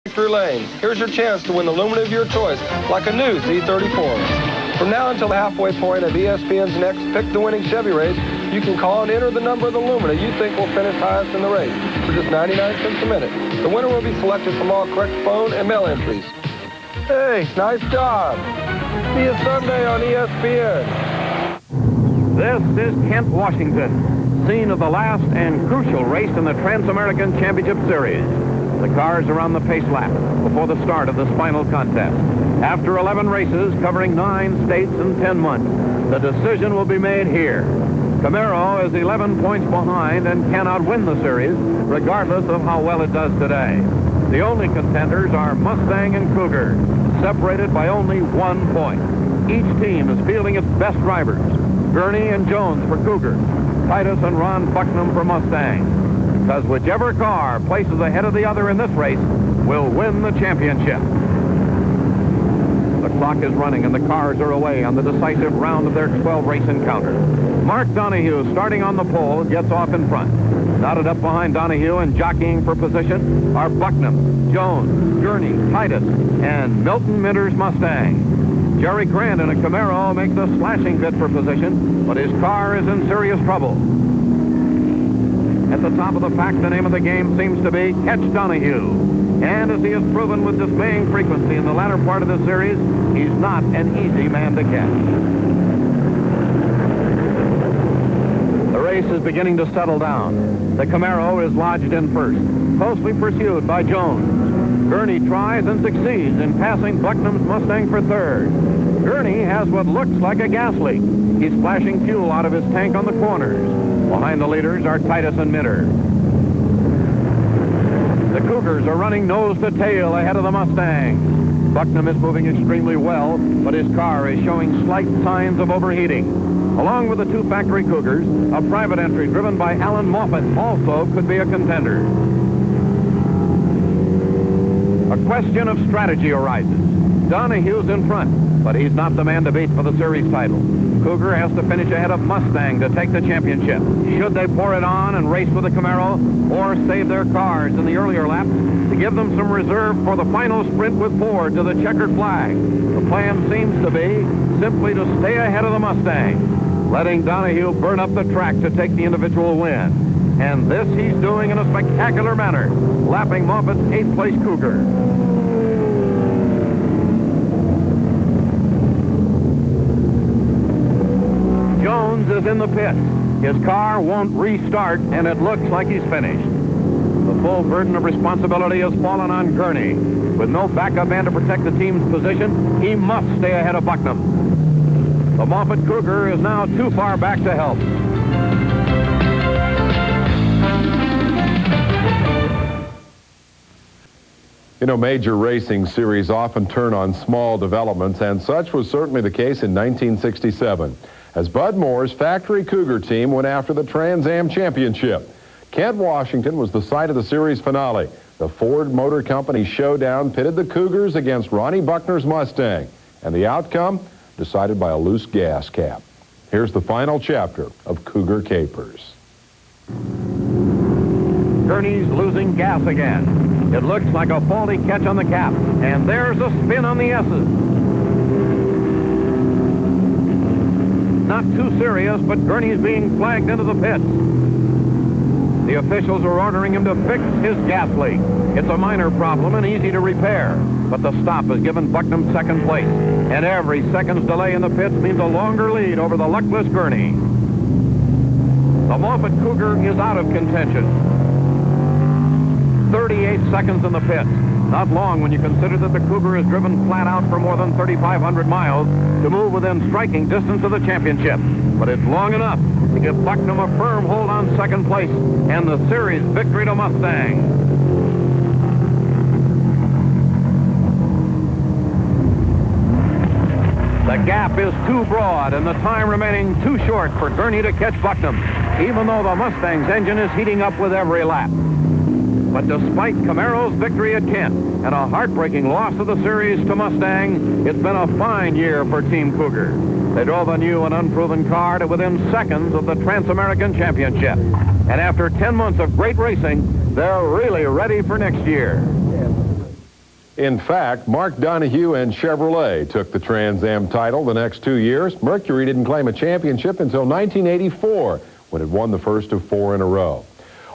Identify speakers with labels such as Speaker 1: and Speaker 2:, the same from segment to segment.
Speaker 1: Victory Lane. Here's your chance to win the Lumina of your choice, like a new Z34. From now until the halfway point of ESPN's next Pick the Winning Chevy race, you can call and enter the number of the Lumina you think will finish highest in the race for just 99 cents a minute. The winner will be selected from all correct phone and mail entries. Hey, nice job. See you Sunday on ESPN.
Speaker 2: This is Kent, Washington, scene of the last and crucial race in the Trans-American Championship Series. The cars are on the pace lap before the start of this final contest. After 11 races covering 9 states and 10 months, the decision will be made here. Camaro is 11 points behind and cannot win the series, regardless of how well it does today. The only contenders are Mustang and Cougar, separated by only 1 point. Each team is fielding its best drivers. Gurney and Jones for Cougar, Titus and Ron Bucknam for Mustang. Because whichever car places ahead of the other in this race will win the championship. The clock is running and the cars are away on the decisive round of their 12-race encounter. Mark Donahue, starting on the pole, gets off in front. Knotted up behind Donahue and jockeying for position are Bucknam, Jones, Gurney, Titus, and Milton Minter's Mustang. Jerry Grant in a Camaro makes a slashing bid for position, but his car is in serious trouble. At the top of the pack, the name of the game seems to be Catch Donahue. And as he has proven with dismaying frequency in the latter part of the series, he's not an easy man to catch. The race is beginning to settle down. The Camaro is lodged in first, closely pursued by Jones. Gurney tries and succeeds in passing Bucknam's Mustang for third. Gurney has what looks like a gas leak. He's splashing fuel out of his tank on the corners. Behind the leaders are Titus and Minter. The Cougars are running nose to tail ahead of the Mustang. Bucknam is moving extremely well, but his car is showing slight signs of overheating. Along with the 2 factory Cougars, a private entry driven by Alan Moffat also could be a contender. A question of strategy arises. Donahue's in front, but he's not the man to beat for the series title. Cougar has to finish ahead of Mustang to take the championship. Should they pour it on and race with the Camaro, or save their cars in the earlier laps to give them some reserve for the final sprint with Ford to the checkered flag? The plan seems to be simply to stay ahead of the Mustang, letting Donahue burn up the track to take the individual win. And this he's doing in a spectacular manner, lapping Moffat's 8th-place Cougar. Jones is in the pits. His car won't restart, and it looks like he's finished. The full burden of responsibility has fallen on Gurney. With no backup man to protect the team's position, he must stay ahead of Bucknam. The Moffat Cougar is now too far back to help.
Speaker 3: You know, major racing series often turn on small developments, and such was certainly the case in 1967, as Bud Moore's factory Cougar team went after the Trans Am Championship. Kent, Washington was the site of the series finale. The Ford Motor Company showdown pitted the Cougars against Ronnie Buckner's Mustang, and the outcome decided by a loose gas cap. Here's the final chapter of Cougar Capers.
Speaker 2: Gurney's losing gas again. It looks like a faulty catch on the cap, and there's a spin on the S's. Not too serious, but Gurney's being flagged into the pits. The officials are ordering him to fix his gas leak. It's a minor problem and easy to repair, but the stop has given Bucknam second place, and every second's delay in the pits means a longer lead over the luckless Gurney. The Moffat Cougar is out of contention. 38 seconds in the pits. Not long when you consider that the Cougar has driven flat out for more than 3,500 miles to move within striking distance of the championship. But it's long enough to give Bucknam a firm hold on second place and the series victory to Mustang. The gap is too broad and the time remaining too short for Gurney to catch Bucknam, even though the Mustang's engine is heating up with every lap. But despite Camaro's victory at Kent and a heartbreaking loss of the series to Mustang, it's been a fine year for Team Cougar. They drove a new and unproven car to within seconds of the Trans-American Championship. And after 10 months of great racing, they're really ready for next year.
Speaker 3: In fact, Mark Donohue and Chevrolet took the Trans Am title the next 2 years. Mercury didn't claim a championship until 1984, when it won the first of 4 in a row.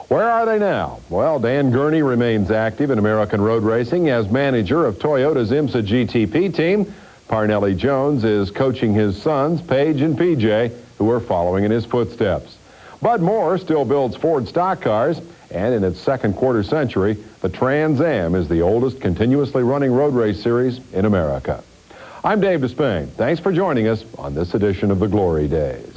Speaker 3: Where are they now? Well, Dan Gurney remains active in American road racing as manager of Toyota's IMSA GTP team. Parnelli Jones is coaching his sons, Paige and PJ, who are following in his footsteps. Bud Moore still builds Ford stock cars, and in its second quarter century, the Trans Am is the oldest continuously running road race series in America. I'm Dave Despain. Thanks for joining us on this edition of the Glory Days.